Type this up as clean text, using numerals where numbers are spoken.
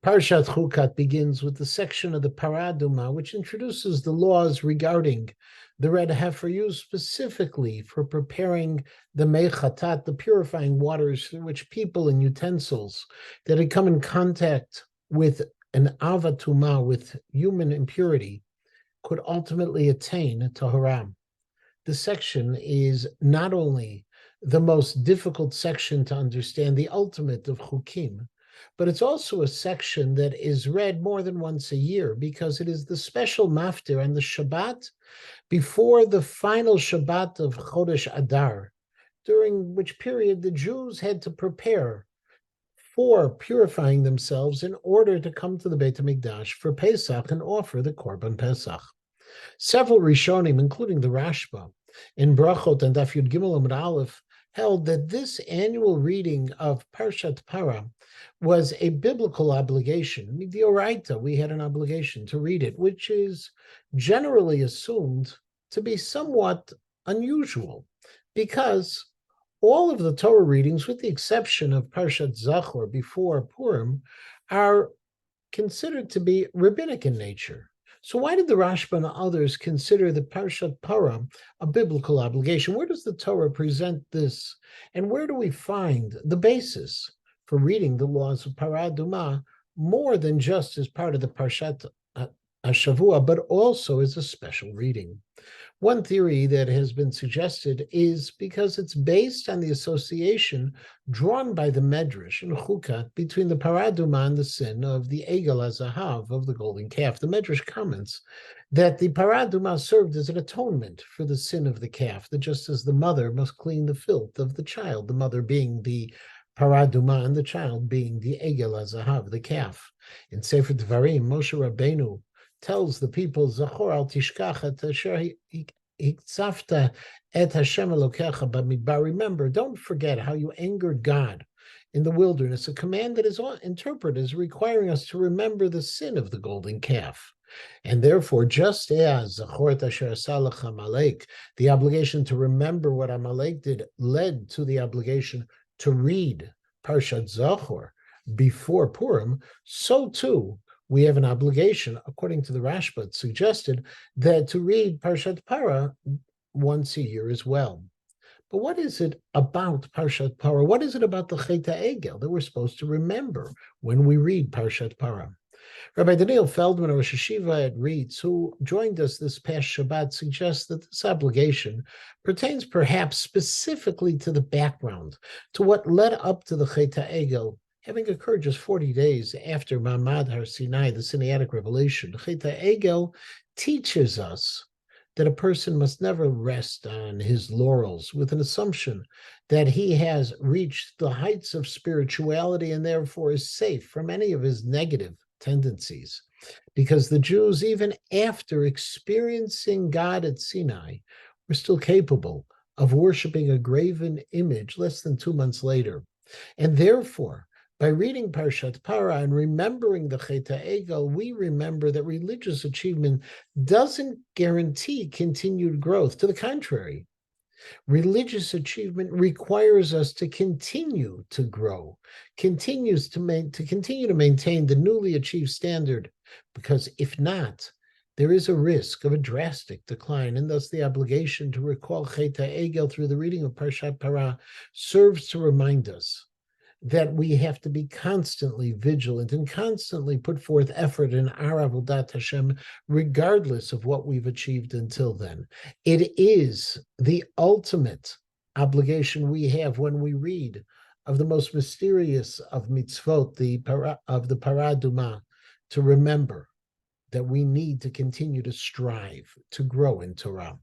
Parshat Chukat begins with the section of the Parah Adumah, which introduces the laws regarding the red heifer used specifically for preparing the mei chatat, the purifying waters through which people and utensils that had come in contact with an avatuma, with human impurity, could ultimately attain taharam. This section is not only the most difficult section to understand, the ultimate of chukim, but it's also a section that is read more than once a year because it is the special maftir on the Shabbat before the final Shabbat of Chodesh Adar, during which period the Jews had to prepare for purifying themselves in order to come to the Beit HaMikdash for Pesach and offer the Korban Pesach. Several Rishonim, including the Rashba, in Brachot and Daf Yud Gimel Amud Aleph, held that this annual reading of Parshat Parah was a biblical obligation. Midioraita, we had an obligation to read it, which is generally assumed to be somewhat unusual, because all of the Torah readings, with the exception of Parshat Zachor before Purim, are considered to be rabbinic in nature. So why did the Rashba and others consider the Parshat Parah a biblical obligation? Where does the Torah present this? And where do we find the basis for reading the laws of Parah Adumah more than just as part of the Parshat HaShavua, but also as a special reading? One theory that has been suggested is because it's based on the association drawn by the Medrash in Chukat between the Parah Adumah and the sin of the Egel HaZehav, of the golden calf. The Medrash comments that the Parah Adumah served as an atonement for the sin of the calf, that just as the mother must clean the filth of the child, the mother being the Parah Adumah and the child being the Egel HaZehav, the calf. In Sefer Devarim, Moshe Rabbeinu tells the people, Zachor al tishkach et asher hitzafta et Hashem Elokecha b'midbar. Remember, don't forget how you angered God in the wilderness, a command that is interpreted as requiring us to remember the sin of the golden calf. And therefore, just as Zachor et asher salach Amalek, the obligation to remember what Amalek did led to the obligation to read Parshat Zachor before Purim, so too we have an obligation, according to the Rashba, suggested that to read Parshat Parah once a year as well. But what is it about Parshat Parah? What is it about the Chet Egel that we're supposed to remember when we read Parshat Parah? Rabbi Daniel Feldman, Rosh Hashiva at Reitz, who joined us this past Shabbat, suggests that this obligation pertains perhaps specifically to the background, to what led up to the Chet Egel, having occurred just 40 days after Ma'amad Har Sinai, the Sinaitic revelation. Chet Egel teaches us that a person must never rest on his laurels with an assumption that he has reached the heights of spirituality and therefore is safe from any of his negative tendencies. Because the Jews, even after experiencing God at Sinai, were still capable of worshiping a graven image less than 2 months later. And therefore, by reading Parshat Parah and remembering the Chet Egel, we remember that religious achievement doesn't guarantee continued growth. To the contrary, religious achievement requires us to continue to grow, continue to maintain the newly achieved standard, because if not, there is a risk of a drastic decline, and thus the obligation to recall Chet Egel through the reading of Parshat Parah serves to remind us that we have to be constantly vigilant and constantly put forth effort in our avodat Hashem, regardless of what we've achieved until then. It is the ultimate obligation we have when we read of the most mysterious of mitzvot, the Parah Adumah, to remember that we need to continue to strive to grow in Torah.